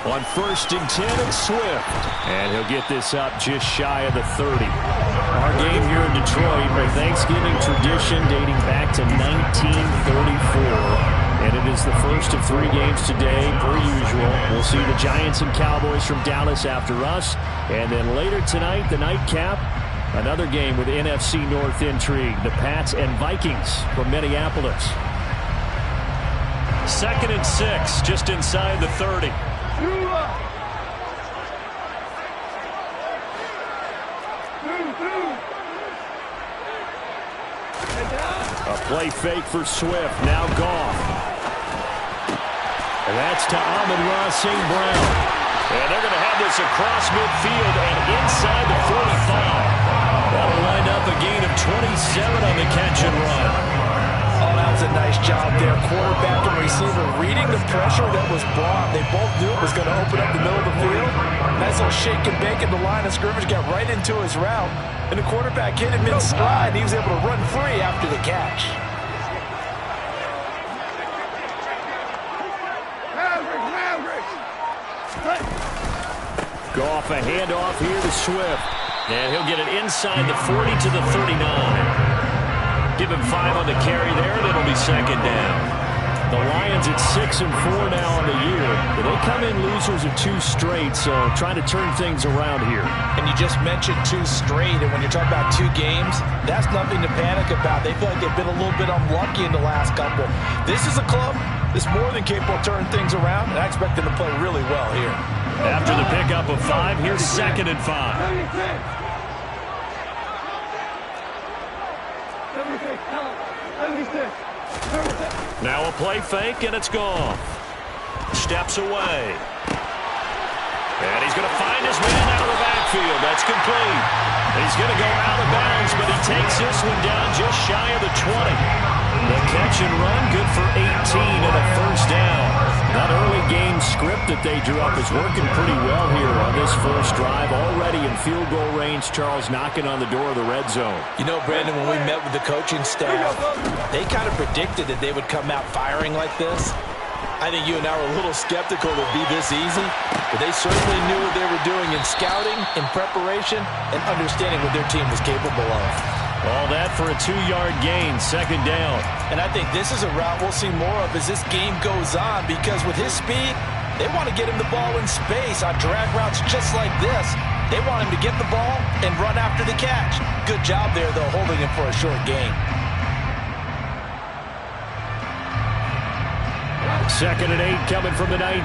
On 1st and 10, it's Swift. And he'll get this up just shy of the 30. Our game here in Detroit, a Thanksgiving tradition dating back to 1934. And it is the first of 3 games today, per usual. We'll see the Giants and Cowboys from Dallas after us. And then later tonight, the nightcap, another game with NFC North intrigue. The Pats and Vikings from Minneapolis. 2nd and 6, just inside the 30. A play fake for Swift. Now Goff. And that's to Amon-Ra St. Brown. And they're going to have this across midfield and inside the 45. That'll wind up a gain of 27 on the catch and run. Oh, that was a nice job there. Quarterback and receiver reading the pressure that was brought. They both knew it was going to open up the middle of the field. Nice little shake and bake at the line of scrimmage. Got right into his route. And the quarterback hit him in stride. He was able to run free after the catch. Goff, a handoff here to Swift. And he'll get it inside the 40 to the 39. Give him 5 on the carry there, and it'll be 2nd down. The Lions at 6-4 now on the year. But they come in losers of 2 straight, so trying to turn things around here. And you just mentioned 2 straight, and when you're talking about 2 games, that's nothing to panic about. They feel like they've been a little bit unlucky in the last couple. This is a club that's more than capable of turning things around, and I expect them to play really well here. After the pickup of 5, here's 2nd and 5. Now a play fake, and it's gone. Steps away. And he's going to find his man out of the backfield. That's complete. He's going to go out of bounds, but he takes this one down just shy of the 20. The catch and run, good for 18 and a 1st down. That early game script that they drew up is working pretty well here on this first drive. Already in field goal range, Charles knocking on the door of the red zone. You know, Brandon, when we met with the coaching staff, they kind of predicted that they would come out firing like this. I think you and I were a little skeptical it would be this easy, but they certainly knew what they were doing in scouting, in preparation, and understanding what their team was capable of. All that for a 2-yard gain, 2nd down. And I think this is a route we'll see more of as this game goes on, because with his speed, they want to get him the ball in space on drag routes just like this. They want him to get the ball and run after the catch. Good job there, though, holding him for a short gain. 2nd and 8 coming from the 19.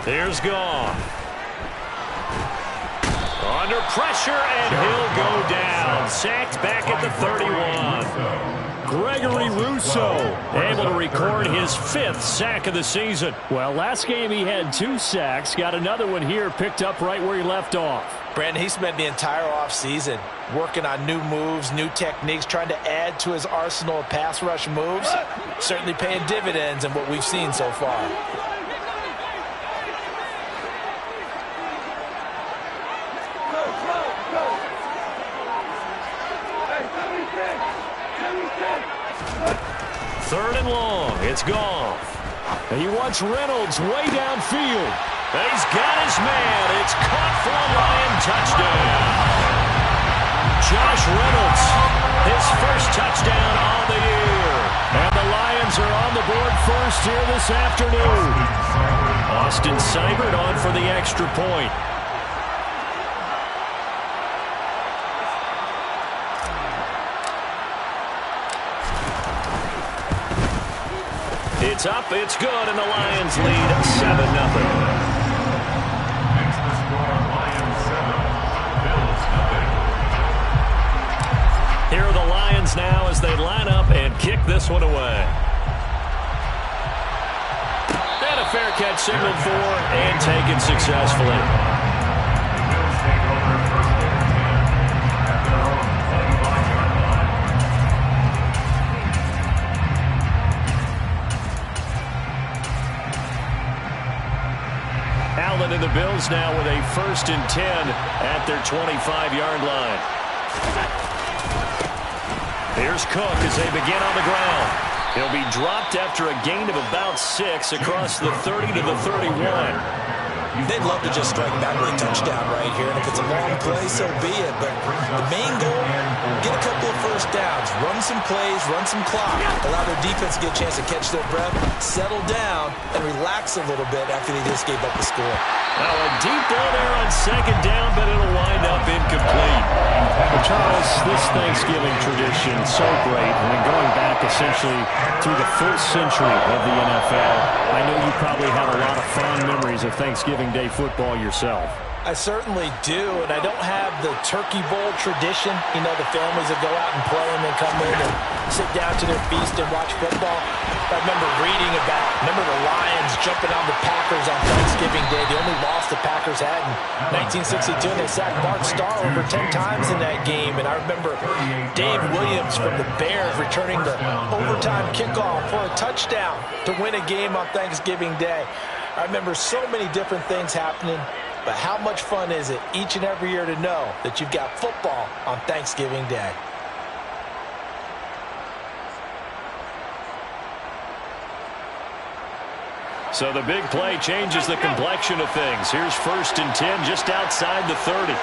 Here's Goff. Under pressure, and he'll go down. Sacked back at the 31. Gregory Rousseau able to record his 5th sack of the season. Well, last game he had 2 sacks. Got another one here, picked up right where he left off. Brandon, he spent the entire offseason working on new moves, new techniques, trying to add to his arsenal of pass rush moves. Certainly paying dividends in what we've seen so far. Third and long. It's Goff. And he wants Reynolds way downfield. He's got his man. It's caught for a Lion touchdown. Josh Reynolds, his first touchdown on the year. And the Lions are on the board first here this afternoon. Austin Seibert on for the extra point. It's up, it's good, and the Lions lead 7-0. Here are the Lions now as they line up and kick this one away. And a fair catch signaled for and taken successfully. Allen and the Bills now with a 1st and 10 at their 25-yard line. Here's Cook as they begin on the ground. He'll be dropped after a gain of about 6 across the 30 to the 31. They'd love to just strike back with a touchdown right here, and if it's a long play, so be it. But the main goal, get a couple of first downs, run some plays, run some clock, allow their defense to get a chance to catch their breath, settle down, and relax a little bit after they just gave up the score. Now a deep ball there on 2nd down, but it'll wind up incomplete. Well, Charles, this Thanksgiving tradition so great. I mean, going back essentially through the first century of the NFL, I know you probably have a lot of fond memories of Thanksgiving Day football yourself. I certainly do, and I don't have the Turkey Bowl tradition. You know, the families that go out and play and then come in and sit down to their feast and watch football. I remember reading about the Lions jumping on the Packers on Thanksgiving Day. The only loss the Packers had in 1962, and they sacked Bart Starr over 10 times in that game. And I remember Dave Williams from the Bears returning the overtime kickoff for a touchdown to win a game on Thanksgiving Day. I remember so many different things happening, but how much fun is it each and every year to know that you've got football on Thanksgiving Day? So the big play changes the complexion of things. Here's 1st and 10 just outside the 30.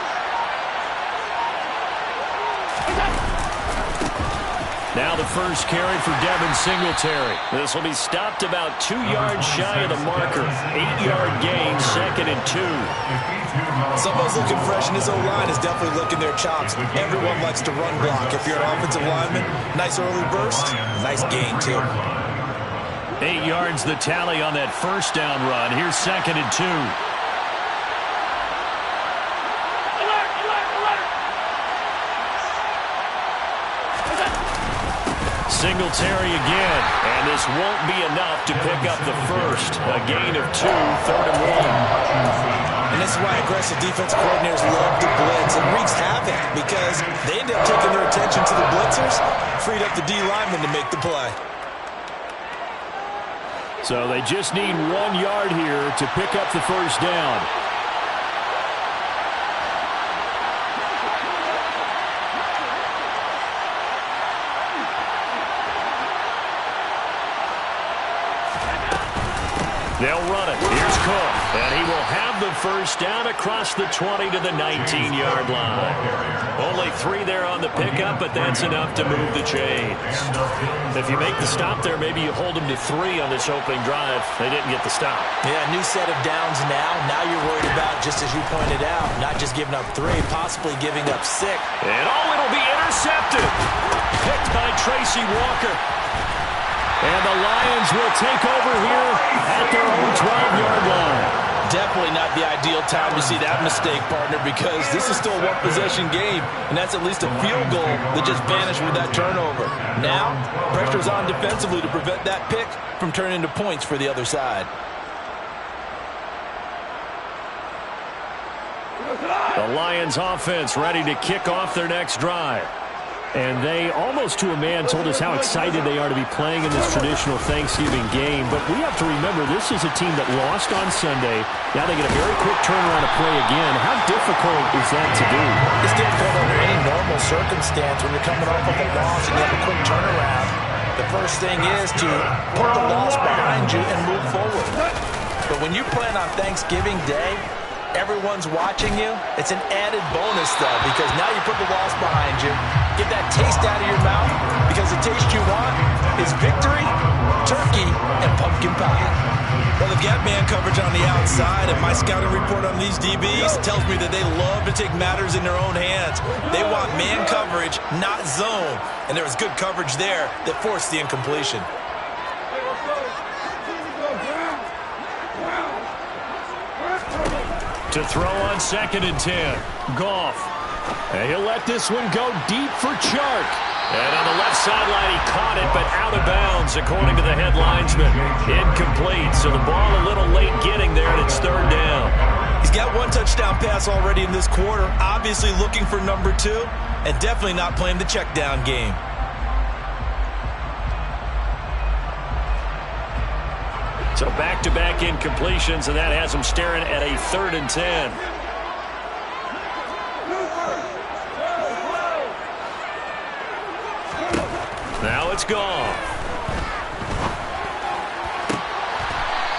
Now the first carry for Devin Singletary. This will be stopped about 2 yards shy of the marker. 8-yard gain, 2nd and 2. Someone's looking fresh, and his O-line is definitely licking their chops. Everyone likes to run block. If you're an offensive lineman, nice early burst, nice gain too. 8 yards the tally on that 1st down run. Here's 2nd and 2. Singletary again, and this won't be enough to pick up the first. A gain of 2, 3rd and 1. And this is why aggressive defensive coordinators love to blitz. It wreaks havoc because they end up taking their attention to the blitzers, freed up the D lineman to make the play. So they just need 1 yard here to pick up the first down. They'll run it. Here's Cook. And he will have the first down across the 20 to the 19-yard line. Only 3 there on the pickup, but that's enough to move the chains. If you make the stop there, maybe you hold them to 3 on this opening drive. They didn't get the stop. Yeah, new set of downs now. Now you're worried about, just as you pointed out, not just giving up 3, possibly giving up 6. And it'll be intercepted. Picked by Tracy Walker. And the Lions will take over here at their own 12-yard line. Definitely not the ideal time to see that mistake, partner, because this is still a one-possession game, and that's at least a field goal that just vanished with that turnover. Now, pressure's on defensively to prevent that pick from turning into points for the other side. The Lions offense ready to kick off their next drive. And they, almost to a man, told us how excited they are to be playing in this traditional Thanksgiving game. But we have to remember, this is a team that lost on Sunday. Now they get a very quick turnaround to play again. How difficult is that to do? It's difficult under any normal circumstance when you're coming off of a loss and you have a quick turnaround. The first thing is to put the loss behind you and move forward. But when you plan on Thanksgiving Day, everyone's watching you. It's an added bonus, though, because now you put the loss behind you. Get that taste out of your mouth, because the taste you want is victory, turkey, and pumpkin pie. Well, they've got man coverage on the outside, and my scouting report on these DBs tells me that they love to take matters in their own hands. They want man coverage, not zone. And there was good coverage there that forced the incompletion. To throw on 2nd and 10. Goff. And he'll let this one go deep for Chark. And on the left sideline, he caught it, but out of bounds, according to the head linesman. Incomplete, so the ball a little late getting there, and it's 3rd down. He's got 1 touchdown pass already in this quarter, obviously looking for number 2, and definitely not playing the check down game. So back-to-back incompletions, and that has them staring at a 3rd and 10. Now it's gone.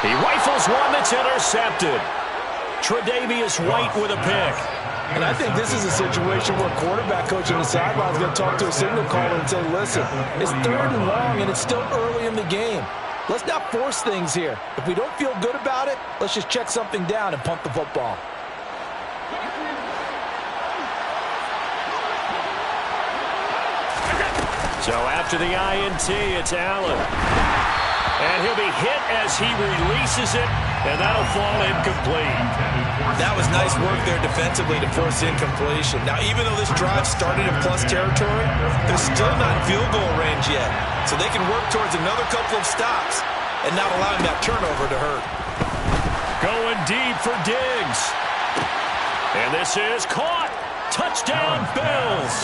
He rifles one that's intercepted. Tre'Davious White with a pick. And I think this is a situation where quarterback coach on the sideline is going to talk to a signal caller and say, listen, it's 3rd and long, and it's still early in the game. Let's not force things here. If we don't feel good about it, let's just check something down and punt the football. So after the INT, it's Allen. And he'll be hit as he releases it, and that'll fall incomplete. That was nice work there defensively to force incompletion. Now, even though this drive started in plus territory, they're still not in field goal range yet. So they can work towards another couple of stops and not allowing that turnover to hurt. Going deep for Diggs. And this is caught. Touchdown, Bills.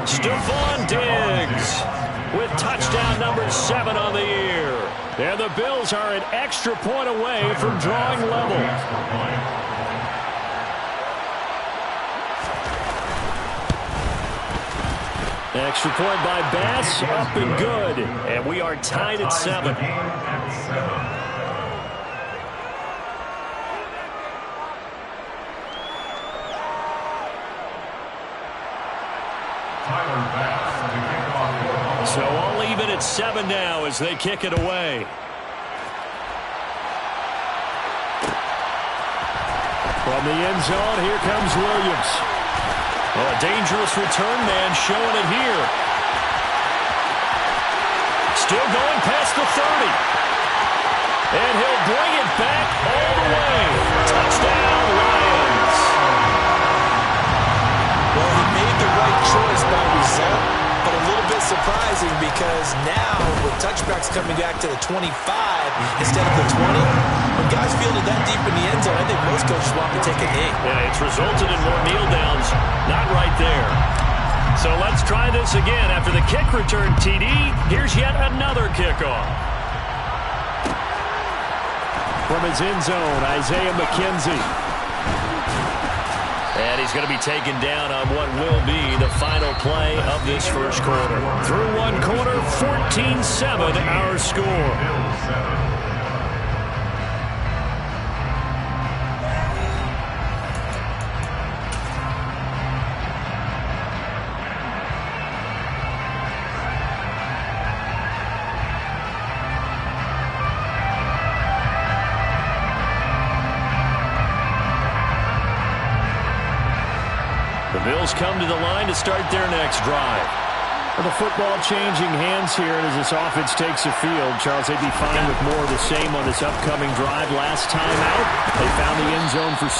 Stephon Diggs with touchdown number 7 on the year. And the Bills are an extra point away from drawing level. Extra point by Bass, up and good. And we are tied at 7. So I'll leave it at 7 now as they kick it away. From the end zone, here comes Williams. Oh, a dangerous return man showing it here. Still going past the 30. And he'll bring it back all the way. Touchdown, Lions. Well, he made the right choice by result, but a little bit surprising because now with touchbacks coming back to the 25 instead of the 20, when guys fielded that deep in the end zone, I think most coaches want to take a knee. Yeah, it's resulted in more kneel downs. Not right there. So let's try this again. After the kick return TD, here's yet another kickoff. From his end zone, Isaiah McKenzie. And he's going to be taken down on what will be the final play of this first quarter. Through one quarter, 14-7 our score. The Bills come to the line to start their next drive. Well, the football changing hands here, and as this offense takes the field, Charles, they'd be fine with more of the same on this upcoming drive. Last time out, they found the end zone for 6.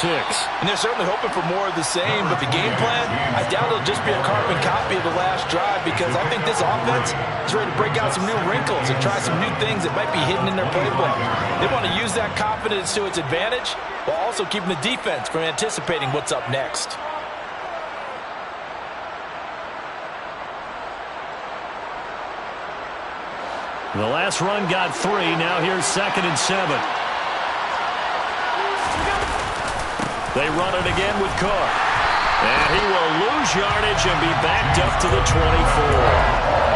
And they're certainly hoping for more of the same, but the game plan, I doubt it'll just be a carbon copy of the last drive because I think this offense is ready to break out some new wrinkles and try some new things that might be hidden in their playbook. They want to use that confidence to its advantage while also keeping the defense from anticipating what's up next. The last run got 3. Now here's 2nd and 7. They run it again with Cook. And he will lose yardage and be backed up to the 24.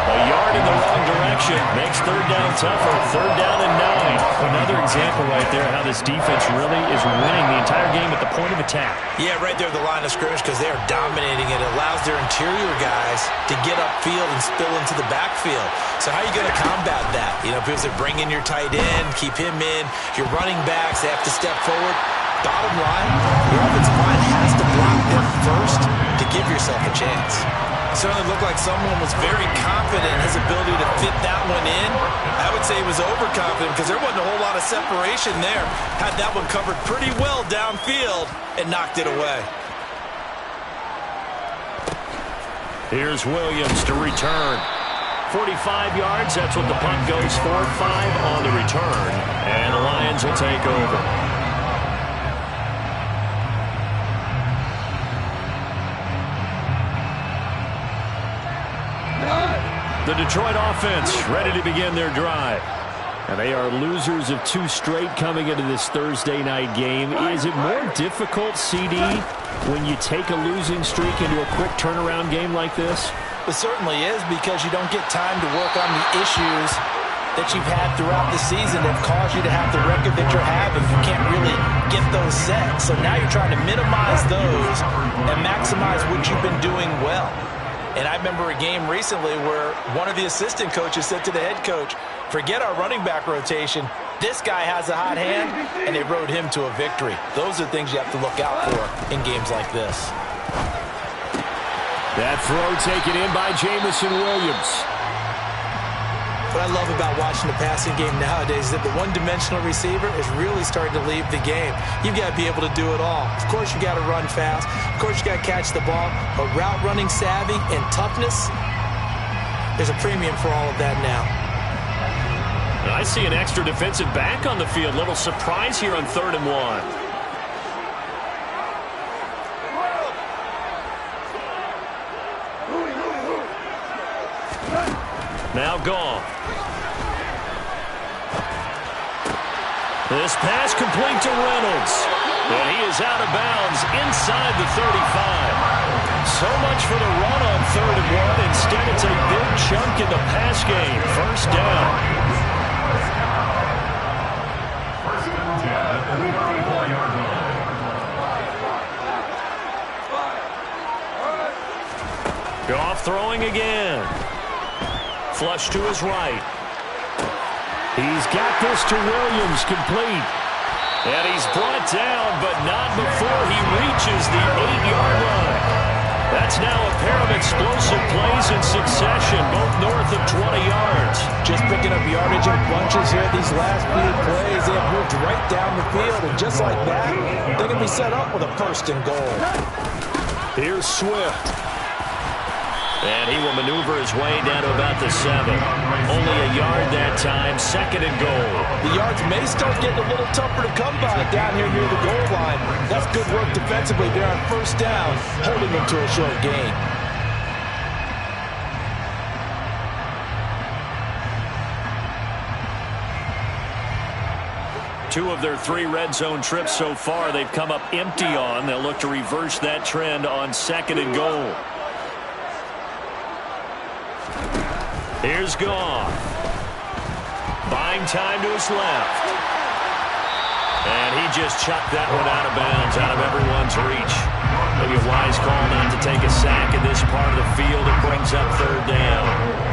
A yard in the wrong direction makes 3rd down tougher. 3rd down and 9. Another example right there how this defense really is winning the entire game at the point of attack. Yeah, right there at the line of scrimmage because they are dominating it. It allows their interior guys to get upfield and spill into the backfield. So how are you going to combat that? You know, because they bring in your tight end, keep him in. Your running backs, they have to step forward. Bottom line, your offensive line has to block them first to give yourself a chance. It certainly looked like someone was very confident in his ability to fit that one in. I would say he was overconfident because there wasn't a whole lot of separation there. Had that one covered pretty well downfield and knocked it away. Here's Williams to return. 45 yards, that's what the punt goes for. 5 on the return. And the Lions will take over. The Detroit offense ready to begin their drive. And they are losers of 2 straight coming into this Thursday night game. Is it more difficult, CD, when you take a losing streak into a quick turnaround game like this? It certainly is, because you don't get time to work on the issues that you've had throughout the season that caused you to have the record that you're having. You can't really get those set. So now you're trying to minimize those and maximize what you've been doing well. And I remember a game recently where one of the assistant coaches said to the head coach, forget our running back rotation. This guy has a hot hand, and they rode him to a victory. Those are things you have to look out for in games like this. That throw taken in by Jamison Williams. What I love about watching the passing game nowadays is that the one-dimensional receiver is really starting to leave the game. You've got to be able to do it all. Of course, you got to run fast. Of course, you got to catch the ball. But route running savvy and toughness, there's a premium for all of that now. I see an extra defensive back on the field. Little surprise here on 3rd and 1. Now gone. This pass complete to Reynolds. And he is out of bounds inside the 35. So much for the run on 3rd and 1. Instead, it's a big chunk in the pass game. 1st down. Goff throwing again. Flush to his right. He's got this to Williams, complete. And he's brought down, but not before he reaches the 8-yard line. That's now a pair of explosive plays in succession, both north of 20 yards. Just picking up yardage in bunches here. These last few plays, they have moved right down the field. And just like that, they can be set up with a 1st and goal. Here's Swift. And he will maneuver his way down to about the 7. Only a yard that time, 2nd and goal. The yards may start getting a little tougher to come by down here near the goal line. That's good work defensively there on 1st down, holding them to a short gain. Two of their 3 red zone trips so far they've come up empty on. They'll look to reverse that trend on 2nd and goal. Here's Goff. Buying time to his left. And he just chucked that one out of bounds, out of everyone's reach. Maybe a wise call not to take a sack in this part of the field. It brings up 3rd down.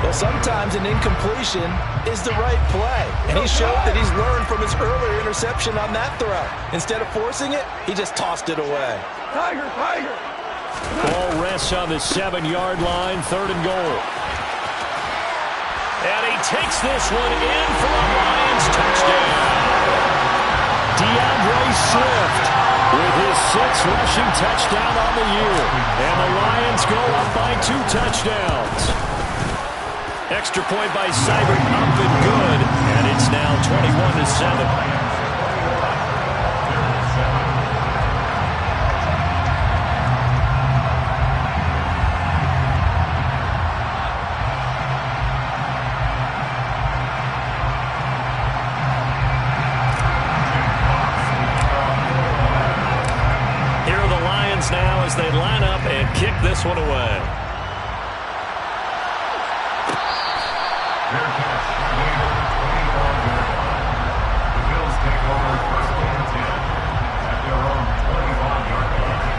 Well, sometimes an incompletion is the right play. And he showed that he's learned from his earlier interception on that throw. Instead of forcing it, he just tossed it away. Tiger! Ball rests on the 7-yard line, 3rd and goal. And he takes this one in for a Lions touchdown. DeAndre Swift with his 6th rushing touchdown on the year. And the Lions go up by 2 touchdowns. Extra point by Seibert, up and good. And it's now 21-7. Now as they line up and kick this one away. The Bills take over 1st and 10 at their own 25-yard line.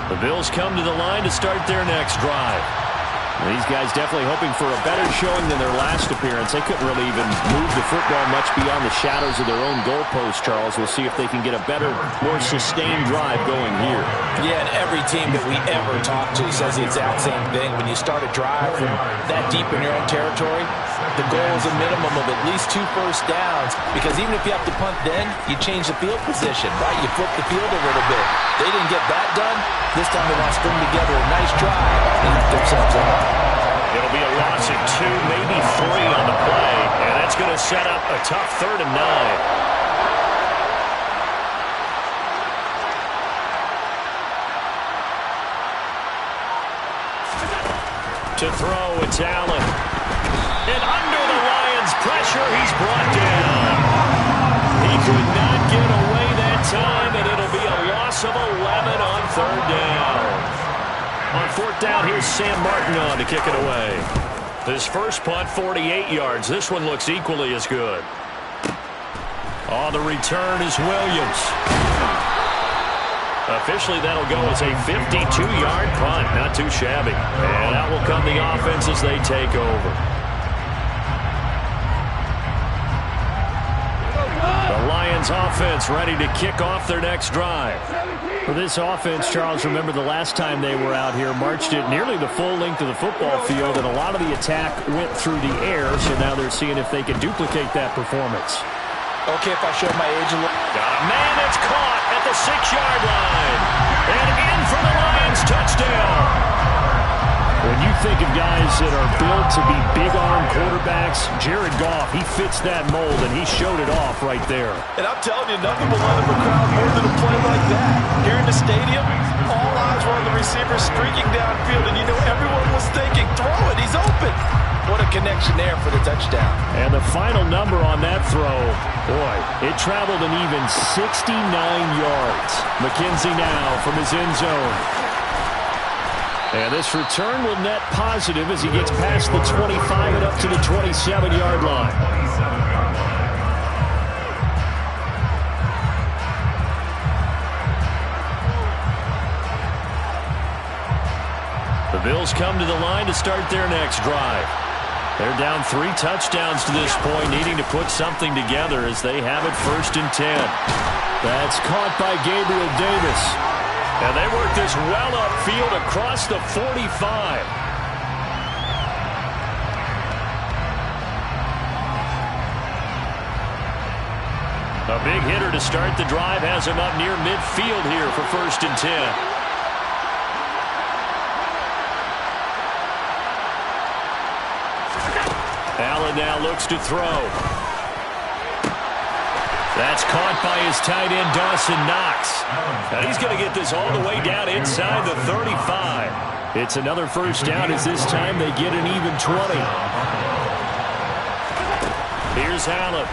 The Bills come to the line to start their next drive. These guys definitely hoping for a better showing than their last appearance. They couldn't really even move the football much beyond the shadows of their own goalpost, Charles. We'll see if they can get a better, more sustained drive going here. Yeah, and every team that we ever talk to says the exact same thing. When you start a drive from that deep in your own territory, the goal is a minimum of at least 2 first downs, because even if you have to punt then, you change the field position, right? You flip the field a little bit. They didn't get that done. This time they want to string together a nice drive and hook themselves up. It'll be a loss of 2, maybe 3 on the play, and that's going to set up a tough 3rd and 9. To throw, it's Allen. And under the Lions' pressure, he's brought down. He could not get away that time, and it'll be a loss of 11 on 3rd down. On 4th down, here's Sam Martin on to kick it away. His first punt, 48 yards. This one looks equally as good. On the return is Williams. Officially, that'll go as a 52-yard punt. Not too shabby. And out will come the offense as they take over. The Lions offense ready to kick off their next drive. For this offense, Charles, remember the last time they were out here, marched it nearly the full length of the football field, and a lot of the attack went through the air, so now they're seeing if they can duplicate that performance. Okay, if I show my age a little. Got a man that's caught at the 6-yard line. And in for the Lions touchdown. When you think of guys that are built to be big-arm quarterbacks, Jared Goff, he fits that mold, and he showed it off right there. And I'm telling you, nothing will let him crowd more than a play like that. Here in the stadium, all eyes were on the receiver streaking downfield, and you know everyone was thinking, throw it, he's open. What a connection there for the touchdown. And the final number on that throw, boy, it traveled an even 69 yards. McKenzie now from his end zone. And this return will net positive as he gets past the 25 and up to the 27-yard line. The Bills come to the line to start their next drive. They're down 3 touchdowns to this point, needing to put something together as they have it 1st and 10. That's caught by Gabriel Davis. And they work this well upfield across the 45. A big hitter to start the drive has him up near midfield here for 1st and 10. Allen now looks to throw. That's caught by his tight end, Dawson Knox. And he's going to get this all the way down inside the 35. It's another 1st down as this time they get an even 20. Here's Allen.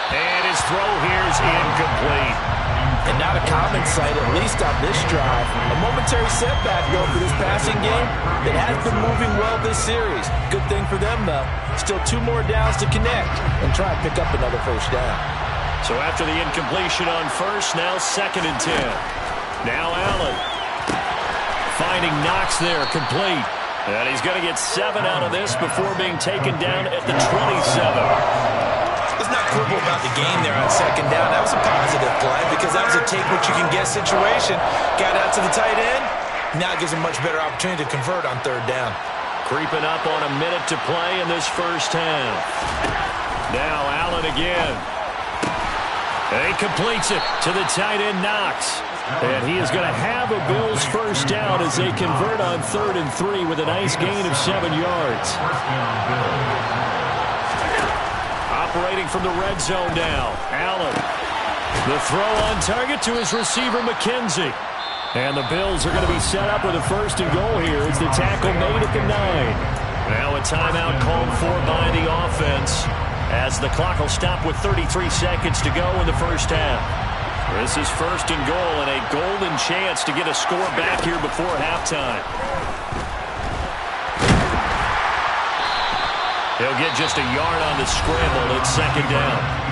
And his throw here's incomplete. And not a common sight, at least on this drive. A momentary setback, though, for this passing game. It has been moving well this series. Good thing for them, though. Still 2 more downs to connect and try and pick up another 1st down. So after the incompletion on 1st, now 2nd and 10. Now Allen. Finding Knox there, complete. And he's going to get 7 out of this before being taken down at the 27. Let's not quibble about the game there on 2nd down. That was a positive play because that was a take-what-you-can-get situation. Got out to the tight end. Now it gives him a much better opportunity to convert on 3rd down. Creeping up on a minute to play in this 1st half. Now Allen again. And he completes it to the tight end, Knox. And he is going to have a Bills 1st down as they convert on 3rd and 3 with a nice gain of 7 yards. Operating from the red zone now. Allen. The throw on target to his receiver, McKenzie. And the Bills are going to be set up with a 1st and goal here as the tackle made at the 9. Now a timeout called for by the offense as the clock will stop with 33 seconds to go in the 1st half. This is 1st and goal and a golden chance to get a score back here before halftime. He'll get just a yard on the scramble. It's 2nd down.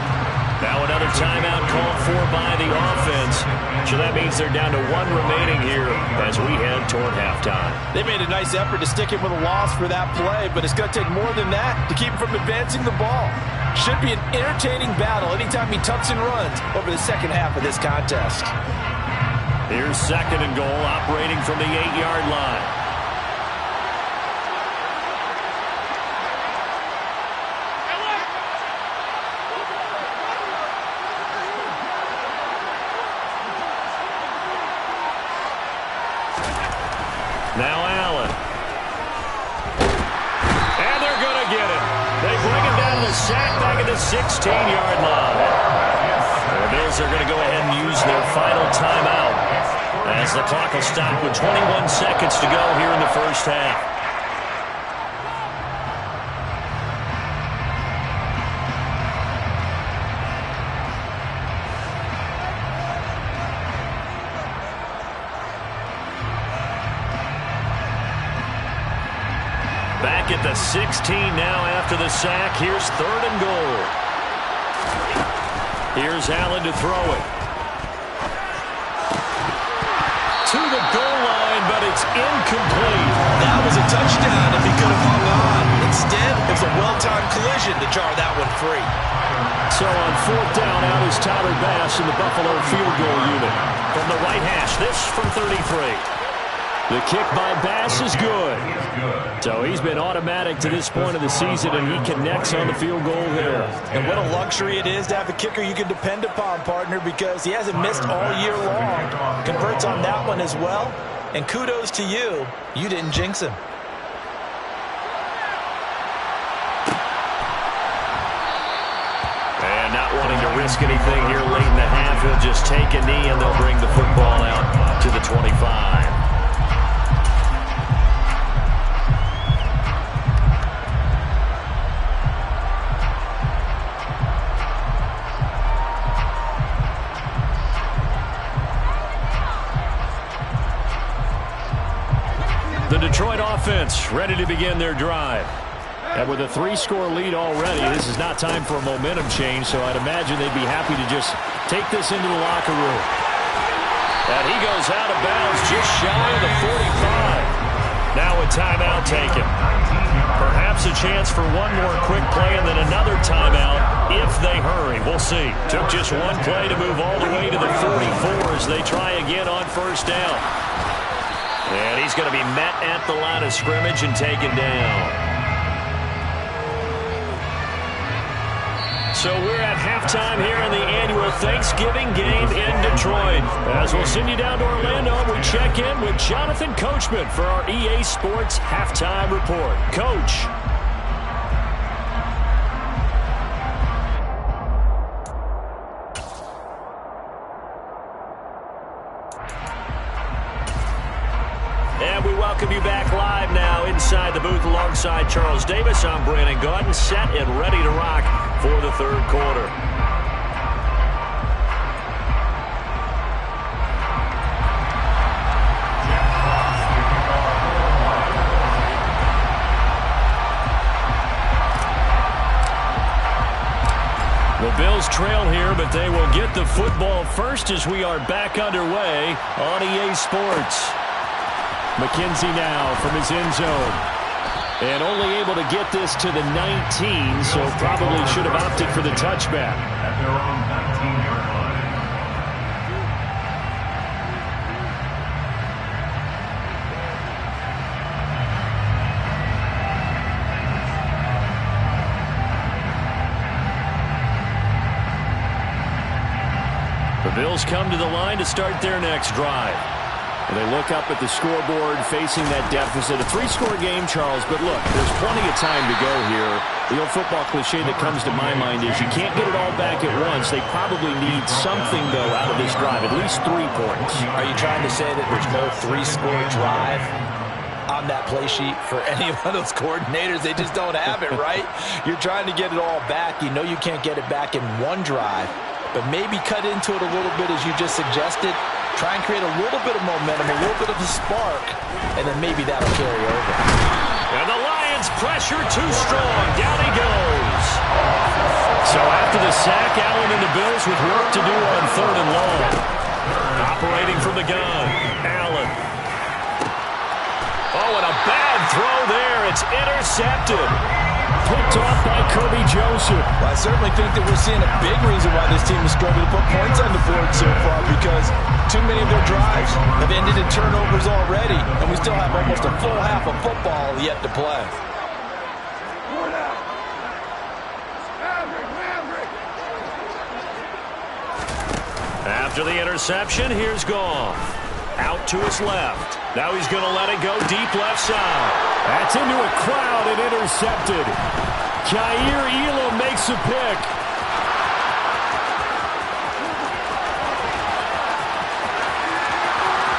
Now another timeout called for by the offense. So that means they're down to 1 remaining here as we head toward halftime. They made a nice effort to stick him with a loss for that play, but it's going to take more than that to keep him from advancing the ball. Should be an entertaining battle anytime he tucks and runs over the 2nd half of this contest. Here's 2nd and goal, operating from the 8-yard line. Now Allen. 16-yard line. The Bills are going to go ahead and use their final timeout as the clock will stop with 21 seconds to go here in the first half. Back at the 16 now after the sack. Here's 3rd and goal. Here's Allen to throw it. To the goal line, but it's incomplete. That was a touchdown if he could have hung on. Instead, it was a well-timed collision to jar that one free. So on 4th down, out is Tyler Bass in the Buffalo field goal unit. From the right hash, this from 33. The kick by Bass is good. So he's been automatic to this point of the season, and he connects on the field goal there. And what a luxury it is to have a kicker you can depend upon, partner, because he hasn't missed all year long. Converts on that one as well. And kudos to you. You didn't jinx him. And not wanting to risk anything here late in the half, he'll just take a knee, and they'll bring the football out to the 25. The Detroit offense ready to begin their drive. And with a 3-score lead already, this is not time for a momentum change, so I'd imagine they'd be happy to just take this into the locker room. And he goes out of bounds just shy of the 45. Now a timeout taken. Perhaps a chance for one more quick play and then another timeout if they hurry. We'll see. Took just one play to move all the way to the 44 as they try again on 1st down. And he's going to be met at the line of scrimmage and taken down. So we're at halftime here in the annual Thanksgiving game in Detroit. As we'll send you down to Orlando, we check in with Jonathan Coachman for our EA Sports Halftime Report. Coach. And we welcome you back live now inside the booth alongside Charles Davis. I'm Brandon Gaudin, set and ready to rock for the 3rd quarter. The Bills trail here, but they will get the football first as we are back underway on EA Sports. McKenzie now from his end zone. And only able to get this to the 19, so probably should have opted for the touchback. At their own 19-yard line. The Bills come to the line to start their next drive. They look up at the scoreboard facing that deficit. A 3-score game, Charles, but look, there's plenty of time to go here. The old football cliche that comes to my mind is you can't get it all back at once. They probably need something, though, out of this drive, at least 3 points. Are you trying to say that there's no 3-score drive on that play sheet for any one of those coordinators? They just don't have it, right? You're trying to get it all back. You know you can't get it back in one drive, but maybe cut into it a little bit as you just suggested. Try and create a little bit of momentum, a little bit of a spark, and then maybe that'll carry over. And the Lions pressure too strong. Down he goes. So after the sack, Allen and the Bills with work to do on 3rd and long. Operating from the gun, Allen. Oh, and a bad throw there. It's intercepted. Picked off by Kirby Joseph. Well, I certainly think that we're seeing a big reason why this team is struggling to put points on the board so far, because too many of their drives have ended in turnovers already, and we still have almost a full half of football yet to play. After the interception, here's Goff. Out to his left. Now he's going to let it go deep left side. That's into a crowd and intercepted. Jair Elam makes makes a pick.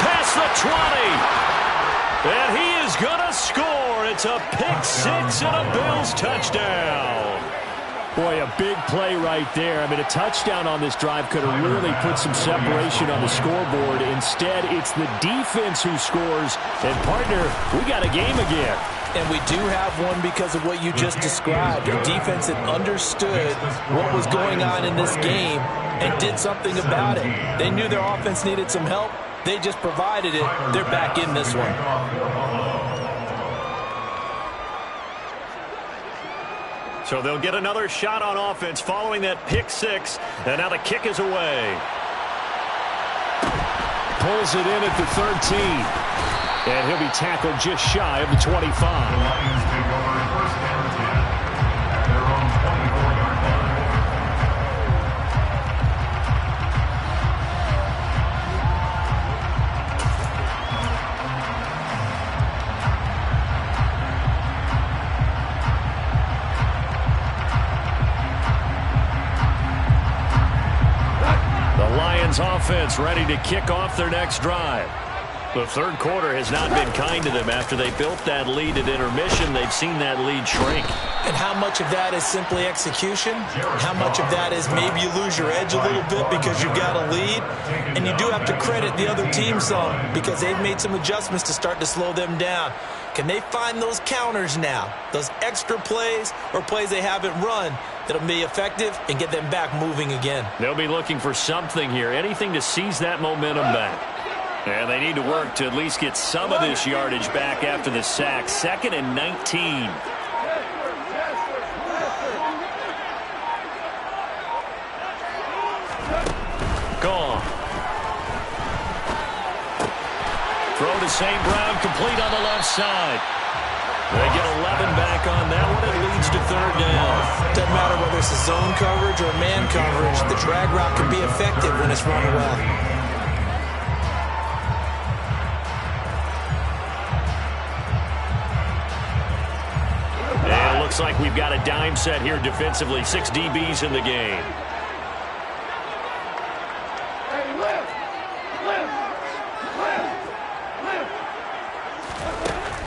Past the 20. And he is going to score. It's a pick six and a Bills touchdown. Boy, a big play right there. I mean, a touchdown on this drive could have really put some separation on the scoreboard. Instead, it's the defense who scores. And, partner, we got a game again. And we do have one because of what you just described. A defense that understood what was going on in this game and did something about it. They knew their offense needed some help. They just provided it. They're back in this one. So they'll get another shot on offense following that pick six. And now the kick is away. Pulls it in at the 13. And he'll be tackled just shy of the 25. The Lions take over first down 10 at their own 24-yard line. The Lions offense ready to kick off their next drive. The third quarter has not been kind to them. After they built that lead at intermission, they've seen that lead shrink. And how much of that is simply execution? How much of that is maybe you lose your edge a little bit because you've got a lead? And you do have to credit the other team some because they've made some adjustments to start to slow them down. Can they find those counters now, those extra plays or plays they haven't run that'll be effective and get them back moving again? They'll be looking for something here, anything to seize that momentum back. And they need to work to at least get some of this yardage back after the sack. 2nd and 19. Gone. Throw to St. Brown, complete on the left side. They get 11 back on that one. It leads to third down. Doesn't matter whether it's a zone coverage or man coverage. The drag route can be effective when it's run well. Looks like we've got a dime set here defensively. 6 DBs in the game.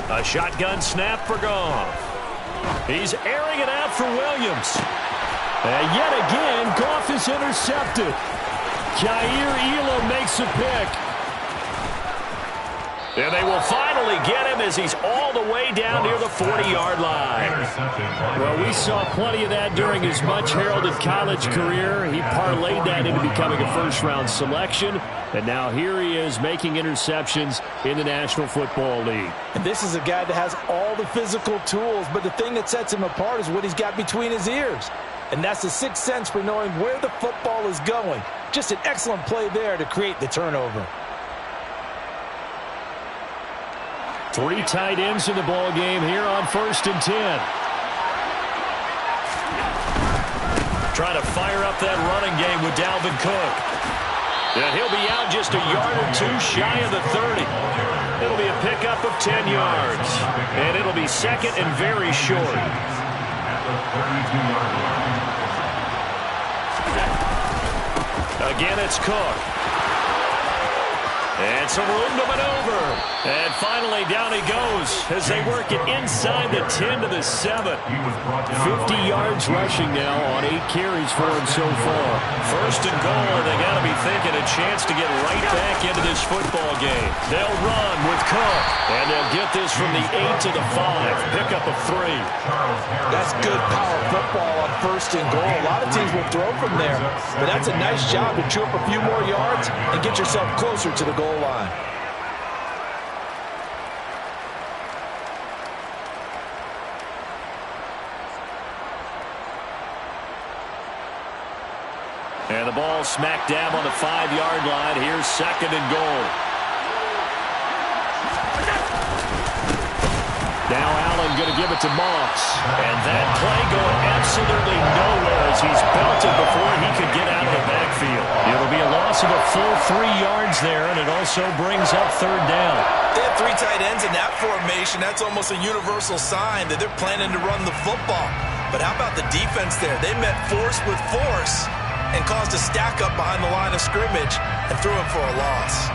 A shotgun snap for Goff. He's airing it out for Williams. And yet again, Goff is intercepted. Jair Elam makes a pick. And they will finally get him as he's all the way down near the 40-yard line. Well, we saw plenty of that during his much-heralded college career. He parlayed that into becoming a first-round selection. And now here he is making interceptions in the National Football League. And this is a guy that has all the physical tools, but the thing that sets him apart is what he's got between his ears. And that's the sixth sense for knowing where the football is going. Just an excellent play there to create the turnover. 3 tight ends in the ball game here on 1st and 10. Trying to fire up that running game with Dalvin Cook. And he'll be out just a yard or two shy of the 30. It'll be a pickup of 10 yards. And it'll be 2nd and very short. Again, it's Cook. And some room to maneuver. And finally, down he goes as they work it inside the 10 to the 7. 50 yards rushing now on 8 carries for him so far. 1st and goal, and they got to be thinking a chance to get right back into this football game. They'll run with Cook, and they'll get this from the 8 to the 5. Pick up a 3. That's good power football on 1st and goal. A lot of teams will throw from there, but that's a nice job to chew up a few more yards and get yourself closer to the goal line. And the ball smack dab on the 5-yard line. Here's 2nd and goal. Now Allen going to give it to Moss. And that play going absolutely nowhere as he's belted before he could get out of the backfield. It'll be a loss of a full 3 yards there, and it also brings up 3rd down. They have 3 tight ends in that formation. That's almost a universal sign that they're planning to run the football. But how about the defense there? They met force with force and caused a stack up behind the line of scrimmage and threw him for a loss.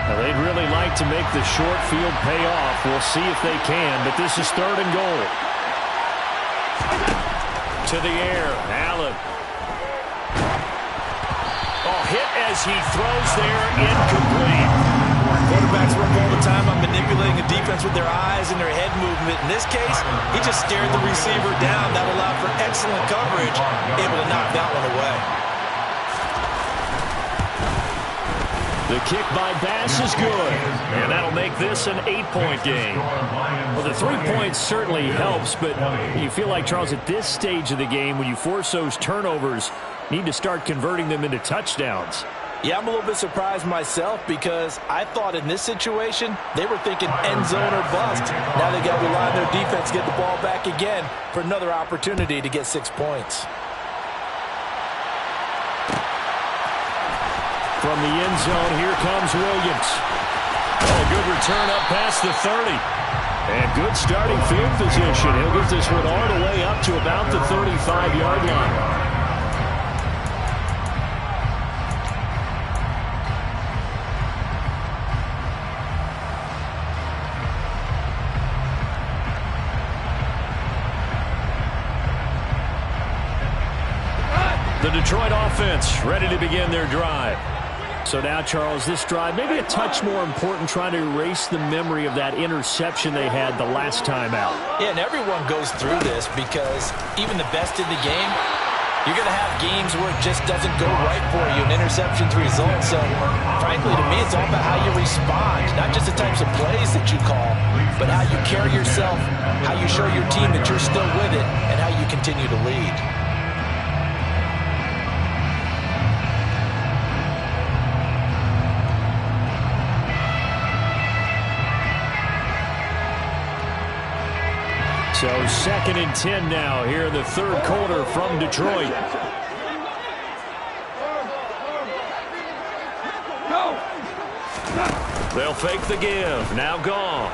Now, they'd really like to make the short field pay off. We'll see if they can, but this is 3rd and goal. To the air, Allen. Oh, hit as he throws there, incomplete. Quarterbacks work all the time on manipulating a defense with their eyes and their head movement. In this case, he just stared the receiver down. That allowed for excellent coverage, able to knock that one away. The kick by Bass is good, and that'll make this an 8-point game. Well, the 3 points certainly helps, but you feel like, Charles, at this stage of the game, when you force those turnovers, you need to start converting them into touchdowns. Yeah, I'm a little bit surprised myself because I thought in this situation they were thinking end zone or bust. Now they got to rely on their defense to get the ball back again for another opportunity to get 6 points. From the end zone, here comes Williams. Oh, good return up past the 30. And good starting field position. He'll get this one all the way up to about the 35-yard line. The Detroit offense ready to begin their drive. So now, Charles, this drive maybe a touch more important, trying to erase the memory of that interception they had the last time out. Yeah, and everyone goes through this because even the best in the game, you're going to have games where it just doesn't go right for you, and interceptions result. So, frankly, to me, it's all about how you respond, not just the types of plays that you call, but how you carry yourself, how you show your team that you're still with it, and how you continue to lead. So 2nd and 10 now here in the 3rd quarter from Detroit. They'll fake the give. Now Goff.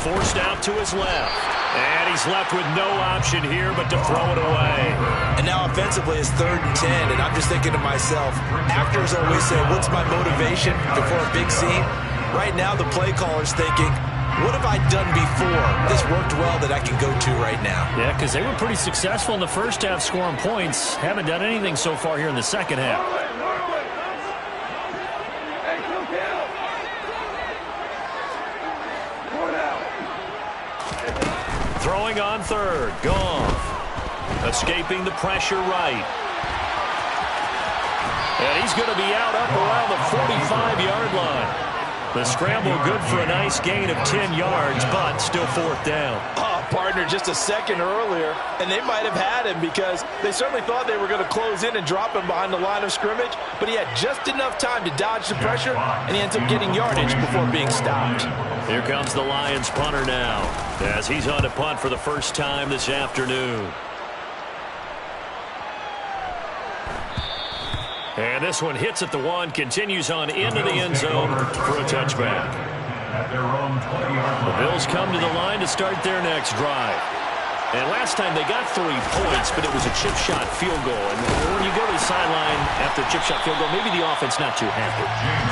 Forced out to his left. And he's left with no option here but to throw it away. And now offensively it's 3rd and 10, and I'm just thinking to myself, actors always say, what's my motivation before a big scene? Right now the play caller's thinking, what have I done before? This worked well that I can go to right now. Yeah, because they were pretty successful in the first half scoring points. Haven't done anything so far here in the second half. Throwing on 3rd. Goff. Escaping the pressure right. And he's going to be out up around the 45-yard line. The scramble good for a nice gain of 10 yards, but still 4th down. Oh, partner, just a second earlier, and they might have had him because they certainly thought they were going to close in and drop him behind the line of scrimmage, but he had just enough time to dodge the pressure, and he ends up getting yardage before being stopped. Here comes the Lions punter now, as he's on to punt for the first time this afternoon. And this one hits at the 1, continues on into the end zone for a touchback. The Bills come to the line to start their next drive. And last time they got 3 points, but it was a chip shot field goal. And when you go to the sideline after a chip shot field goal, maybe the offense not too happy.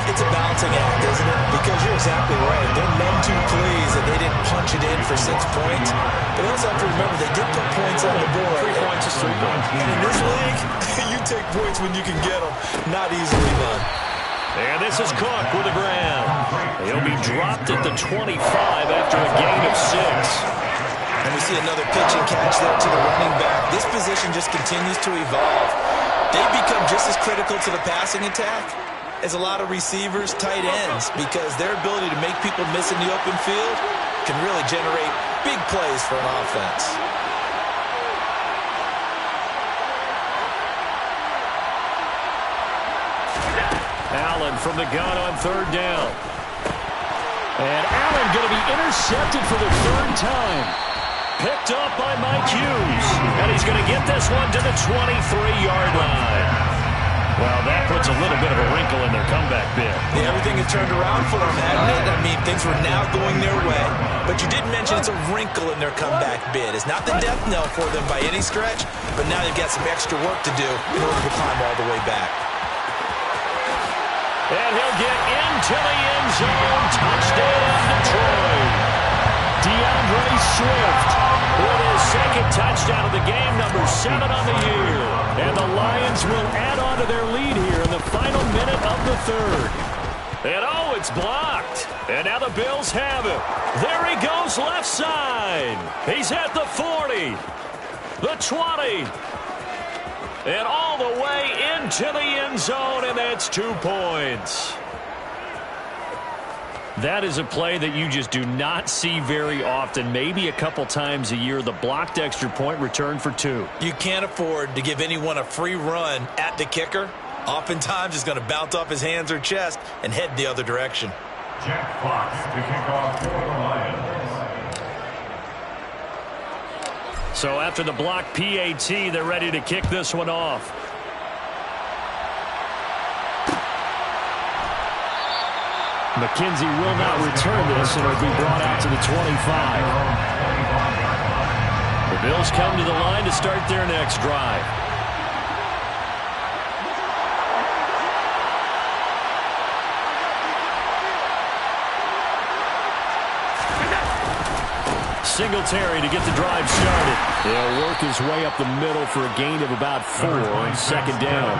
It's a balancing act, isn't it? Because you're exactly right. They're none too pleased that they didn't punch it in for 6 points. But you also have to remember they did put points on the board. 3 points is 3 points. And in this league, you take points when you can get them. Not easily done. And this is Cook with a grab. He'll be dropped at the 25 after a gain of 6. And we see another pitch and catch there to the running back. This position just continues to evolve. They become just as critical to the passing attack as a lot of receivers, tight ends, because their ability to make people miss in the open field can really generate big plays for an offense. Allen from the gun on 3rd down. And Allen going to be intercepted for the 3rd time. Picked up by Mike Hughes. And he's going to get this one to the 23-yard line. Well, that puts a little bit of a wrinkle in their comeback bid. Yeah, everything had turned around for them, hadn't it? I mean, things were now going their way. But you did mention it's a wrinkle in their comeback bid. It's not the death knell for them by any stretch, but now they've got some extra work to do in order to climb all the way back. And he'll get into the end zone. Touchdown, Detroit. DeAndre Swift with his second touchdown of the game, number 7 on the year. And the Lions will add on to their lead here in the final minute of the third. And oh, it's blocked. And now the Bills have it. There he goes left side. He's at the 40, the 20, and all the way into the end zone, and that's 2 points. That is a play that you just do not see very often, maybe a couple times a year. The blocked extra point return for 2. You can't afford to give anyone a free run at the kicker. Oftentimes, he's going to bounce off his hands or chest and head the other direction. Jack Fox to kick off for the Lions. So after the block PAT, they're ready to kick this one off. McKenzie will not return this, and it'll be brought out to the 25. The Bills come to the line to start their next drive. Singletary to get the drive started. He'll work his way up the middle for a gain of about 4 on second down.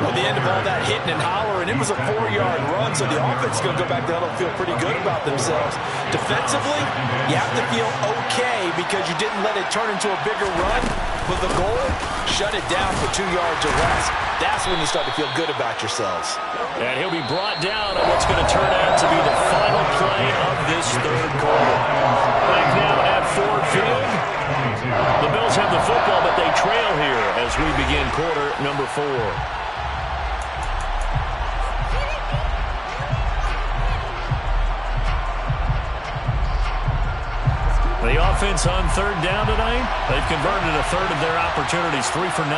Well, the end of all that hitting and hollering, it was a 4-yard run, so the offense is going to go back there and feel pretty good about themselves. Defensively, you have to feel okay because you didn't let it turn into a bigger run, but the goal, shut it down for 2 yards or less. That's when you start to feel good about yourselves. And he'll be brought down on what's going to turn out to be the final play of this third quarter. Back now at Ford Field. The Bills have the football, but they trail here as we begin quarter number 4. The offense on third down tonight, they've converted a third of their opportunities, 3 for 9.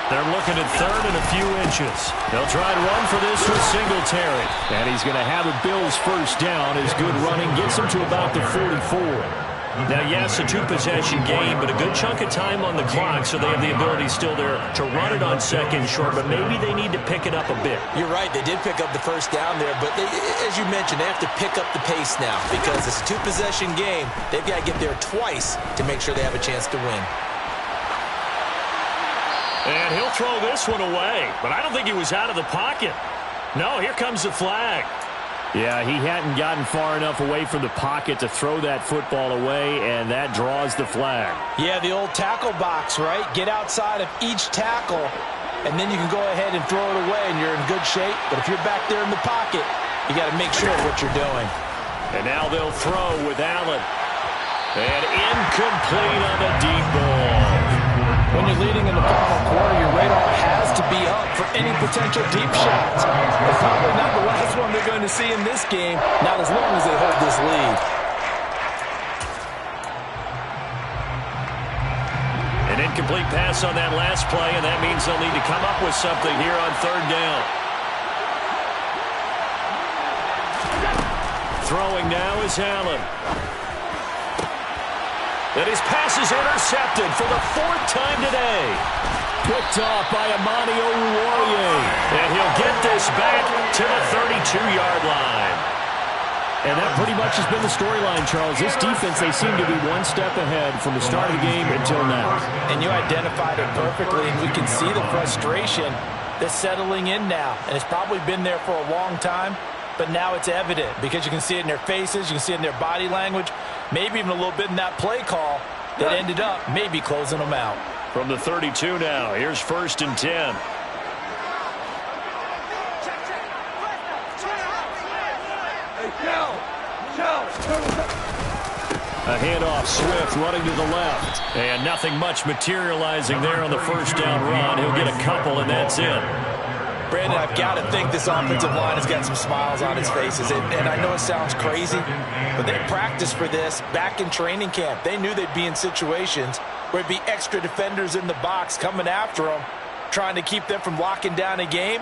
They're looking at third and a few inches. They'll try to run for this with Singletary. And he's going to have a Bills first down. His good running gets him to about the 44. Now, yes, a 2-possession game, but a good chunk of time on the clock, so they have the ability still there to run it on second short, but maybe they need to pick it up a bit. You're right. They did pick up the first down there, but as you mentioned, they have to pick up the pace now because it's a 2-possession game. They've got to get there twice to make sure they have a chance to win. And he'll throw this one away, but I don't think he was out of the pocket. No, here comes the flag. Yeah, he hadn't gotten far enough away from the pocket to throw that football away, and that draws the flag. Yeah, the old tackle box, right? Get outside of each tackle, and then you can go ahead and throw it away, and you're in good shape. But if you're back there in the pocket, you got to make sure of what you're doing. And now they'll throw with Allen. And incomplete on the deep ball. When you're leading in the final quarter, your radar has to be up for any potential deep shots. It's probably not the last one they're going to see in this game, not as long as they hold this lead. An incomplete pass on that last play, and that means they'll need to come up with something here on third down. Throwing now is Allen. And his pass is intercepted for the 4th time today. Picked off by Amani Oruwariye. And he'll get this back to the 32-yard line. And that pretty much has been the storyline, Charles. This defense, they seem to be one step ahead from the start of the game until now. And you identified it perfectly, and we can see the frustration that's settling in now. And it's probably been there for a long time. But now it's evident because you can see it in their faces, you can see it in their body language, maybe even a little bit in that play call that ended up maybe closing them out. From the 32 now, here's 1st and 10. A handoff, Swift running to the left. And nothing much materializing there on the first down run. He'll get a couple, and that's it. Brandon, I've got to think this offensive line has got some smiles on its faces. And I know it sounds crazy, but they practiced for this back in training camp. They knew they'd be in situations where it'd be extra defenders in the box coming after them. trying to keep them from locking down a game.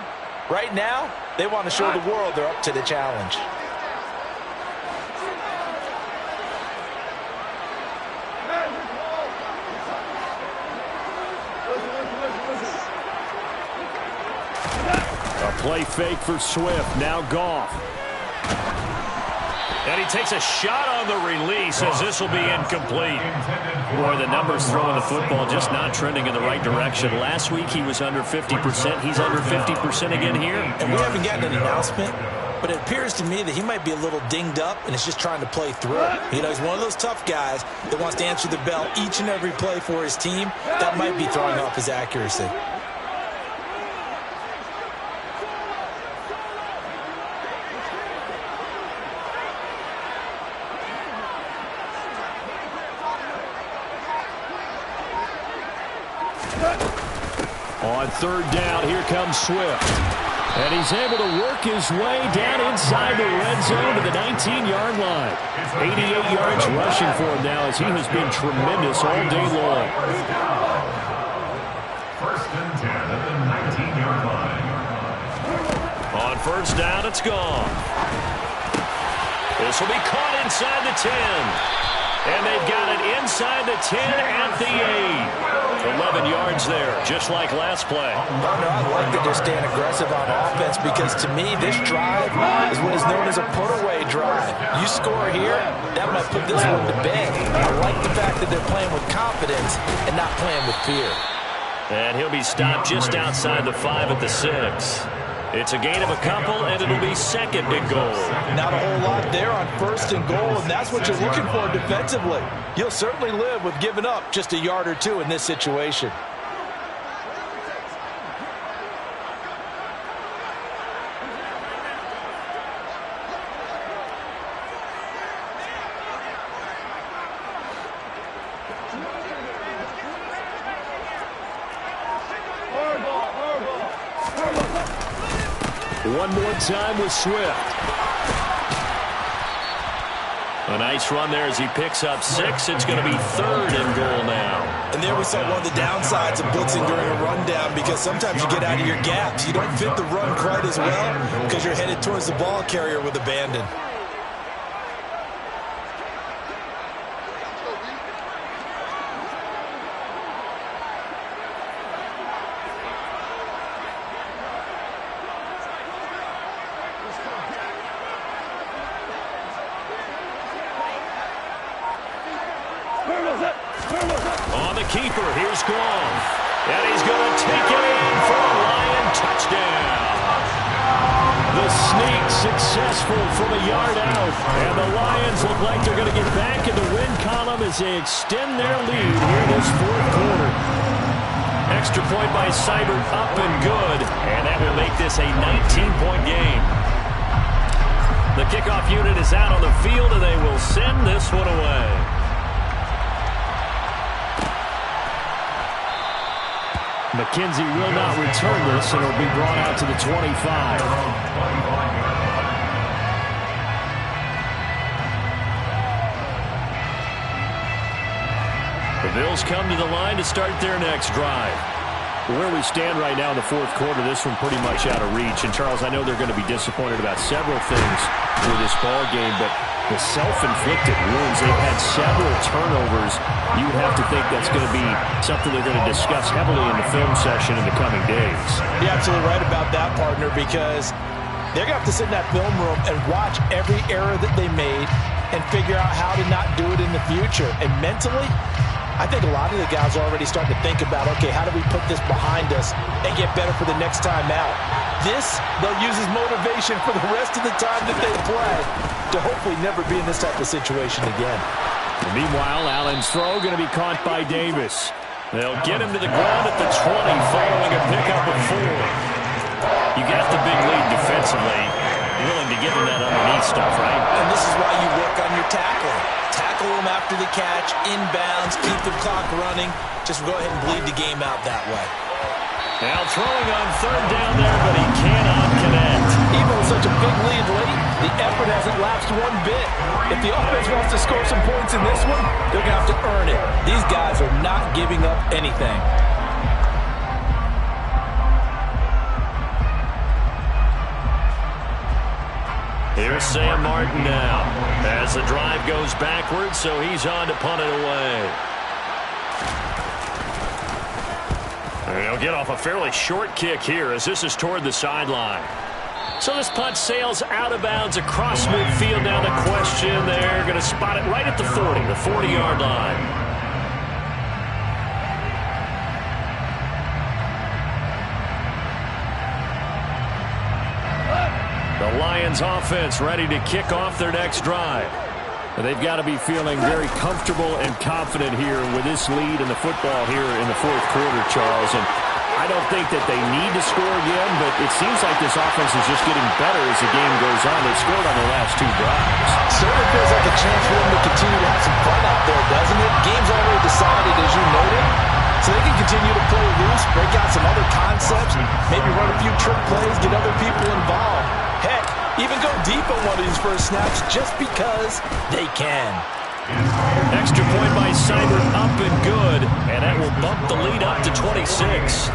Right now, they want to show the world they're up to the challenge. A play fake for Swift. Now Goff. And he takes a shot on the release as this will be incomplete. Boy, the numbers throwing the football just not trending in the right direction. Last week he was under 50%. He's under 50% again here. And we haven't gotten an announcement, but it appears to me that he might be a little dinged up and is just trying to play through it. You know, he's one of those tough guys that wants to answer the bell each and every play for his team. That might be throwing off his accuracy. On third down, here comes Swift. And he's able to work his way down inside the red zone to the 19-yard line. 88 yards rushing for him now as he has been tremendous all day long. First and 10 at the 19-yard line. On first down, it's gone. This will be caught inside the 10. And they've got it inside the 10 at the 8. 11 yards there, just like last play. Partner, I like that they're staying aggressive on offense because to me, this drive is what is known as a put-away drive. You score here, that might put this one to bed. I like the fact that they're playing with confidence and not playing with fear. And he'll be stopped just outside the 5 at the 6. It's a gain of a couple, and it'll be second and goal. Not a whole lot there on first and goal, and that's what you're looking for defensively. You'll certainly live with giving up just a yard or two in this situation. One more time with Swift. A nice run there as he picks up 6. It's going to be third and goal now. And there we saw one of the downsides of blitzing during a rundown because sometimes you get out of your gaps. You don't fit the run quite as well because you're headed towards the ball carrier with abandon. On the keeper, here's Goff. And he's going to take it in for a Lion touchdown. The sneak successful from a yard out. And the Lions look like they're going to get back in the win column as they extend their lead here this fourth quarter. Extra point by Seibert, up and good. And that will make this a 19-point game. The kickoff unit is out on the field, and they will send this one away. McKenzie will not return this, and it'll be brought out to the 25. The Bills come to the line to start their next drive. Where we stand right now in the fourth quarter, this one pretty much out of reach. And, Charles, I know they're going to be disappointed about several things for this ball game, but the self-inflicted wounds, they've had several turnovers. You have to think that's going to be something they're going to discuss heavily in the film session in the coming days. You're absolutely right about that, partner, because they're going to have to sit in that film room and watch every error that they made and figure out how to not do it in the future. And mentally, I think a lot of the guys are already starting to think about, okay, how do we put this behind us and get better for the next time out? This, they'll use as motivation for the rest of the time that they play to hopefully never be in this type of situation again. Meanwhile, Allen's throw going to be caught by Davis. They'll get him to the ground at the 20 following a pickup of 4. You got the big lead defensively. Willing to give him that underneath stuff, right? And this is why you work on your tackling. Tackle him after the catch, inbounds, keep the clock running. Just go ahead and bleed the game out that way. Now throwing on third down there, but he cannot connect. Even with such a big lead late, the effort hasn't lapsed one bit. If the offense wants to score some points in this one, they're going to have to earn it. These guys are not giving up anything. Here's Sam Martin now as the drive goes backwards, so he's on to punt it away. And he'll get off a fairly short kick here as this is toward the sideline. So this punt sails out of bounds across midfield. Now the question, they're going to spot it right at the 40, the 40-yard line. The Lions offense ready to kick off their next drive. They've got to be feeling very comfortable and confident here with this lead in the football here in the fourth quarter, Charles. And I don't think that they need to score again, but it seems like this offense is just getting better as the game goes on. They've scored on their last two drives. Certainly feels like a chance for them to continue to have some fun out there, doesn't it? Game's already decided, as you noted. So they can continue to play loose, break out some other concepts, maybe run a few trick plays, get other people involved. Heck, even go deep on one of these first snaps just because they can. Extra point by Seibert, up and good, and that will bump the lead up to 26.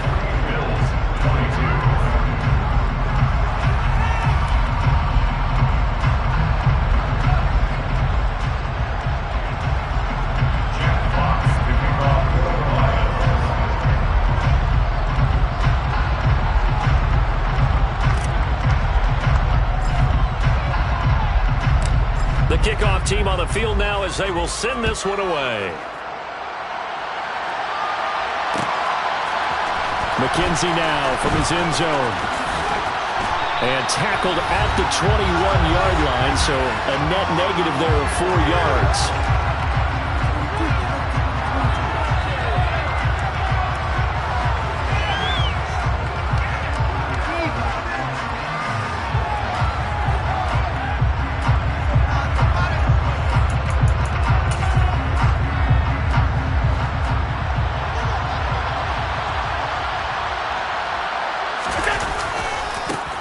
Kickoff team on the field now as they will send this one away. McKenzie now from his end zone. And tackled at the 21-yard line, so a net negative there of 4 yards.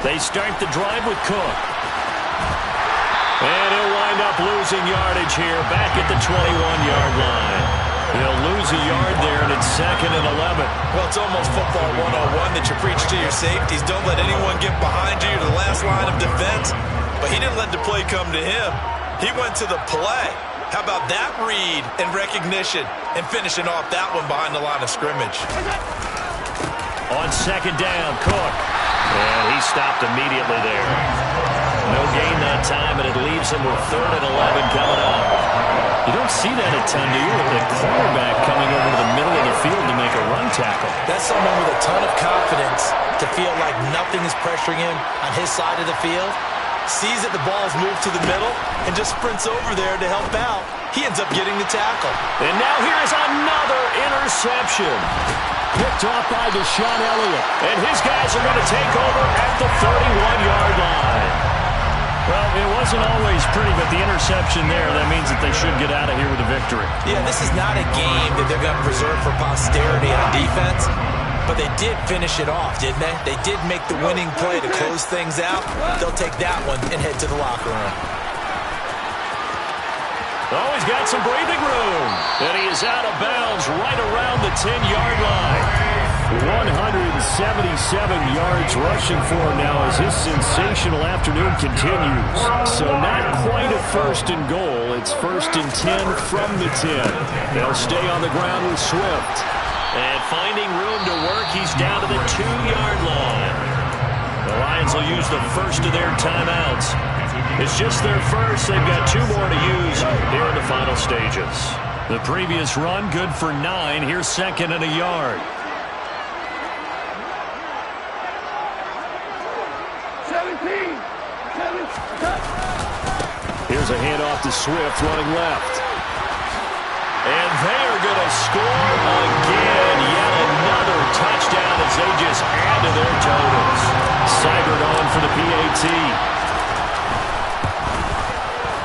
They start the drive with Cook. And he'll wind up losing yardage here back at the 21-yard line. He'll lose a yard there, and it's 2nd and 11. Well, it's almost football 101 that you preach to your safeties. Don't let anyone get behind you to the last line of defense. But he didn't let the play come to him. He went to the play. How about that read and recognition and finishing off that one behind the line of scrimmage? On 2nd down, Cook. And he stopped immediately there. No gain that time, and it leaves him with 3rd and 11 coming up. You don't see that a ton, do you? With the quarterback coming over to the middle of the field to make a run tackle. That's someone with a ton of confidence to feel like nothing is pressuring him on his side of the field. Sees that the ball's moved to the middle and just sprints over there to help out. He ends up getting the tackle. And now here's another interception. Picked off by Deshaun Elliott. And his guys are going to take over at the 31-yard line. Well, it wasn't always pretty, but the interception there, that means that they should get out of here with a victory. Yeah, this is not a game that they're going to preserve for posterity on defense. But they did finish it off, didn't they? They did make the winning play to close things out. They'll take that one and head to the locker room. Oh, he's got some breathing room. And he is out of bounds right around the 10-yard line. 177 yards rushing for him now as his sensational afternoon continues. So not quite a 1st and goal. It's 1st and 10 from the 10. They'll stay on the ground with Swift. And finding room to work, he's down to the 2-yard line. The Lions will use the first of their timeouts. It's just their first. They've got 2 more to use here in the final stages. The previous run, good for 9. Here's 2nd and a yard. 17. Here's a handoff to Swift running left. And they are going to score again. Yet another touchdown as they just add to their totals. Seibert on for the PAT.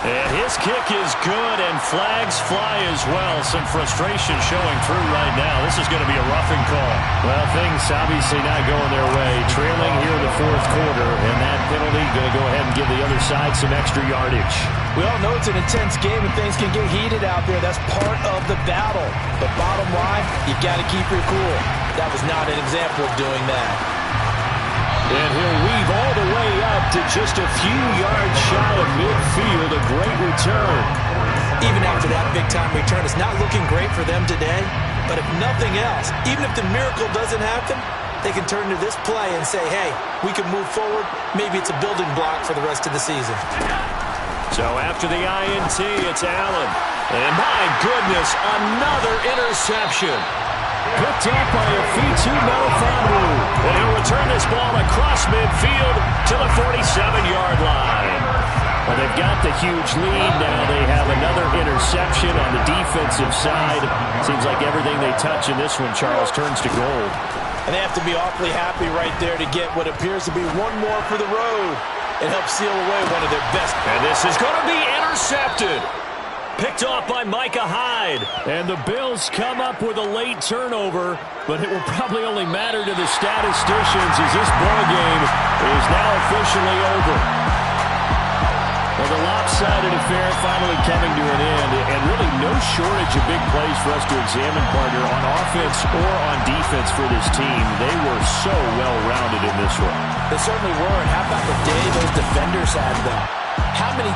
And his kick is good, and flags fly as well. Some frustration showing through right now. This is going to be a roughing call. Well, things obviously not going their way. Trailing here in the fourth quarter, and that penalty going to go ahead and give the other side some extra yardage. We all know it's an intense game, and things can get heated out there. That's part of the battle. But bottom line, you got to keep your cool. That was not an example of doing that. And he'll weave all the way up to just a few yards shy of midfield. A great return. Even after that big-time return, it's not looking great for them today. But if nothing else, even if the miracle doesn't happen, they can turn to this play and say, hey, we can move forward. Maybe it's a building block for the rest of the season. So after the INT, it's Allen. And my goodness, another interception. Picked up by a Fitu Melifonwu. And he'll return this ball across midfield to the 47-yard line. Well, they've got the huge lead now. They have another interception on the defensive side. Seems like everything they touch in this one, Charles, turns to gold. And they have to be awfully happy right there to get what appears to be one more for the road. It helps seal away one of their best. And this is going to be intercepted. Picked off by Micah Hyde. And the Bills come up with a late turnover, but it will probably only matter to the statisticians as this ball game is now officially over. Well, the lopsided affair finally coming to an end, and really no shortage of big plays for us to examine, partner, on offense or on defense for this team. They were so well-rounded in this one. They certainly were, and how about the day those defenders had them? How many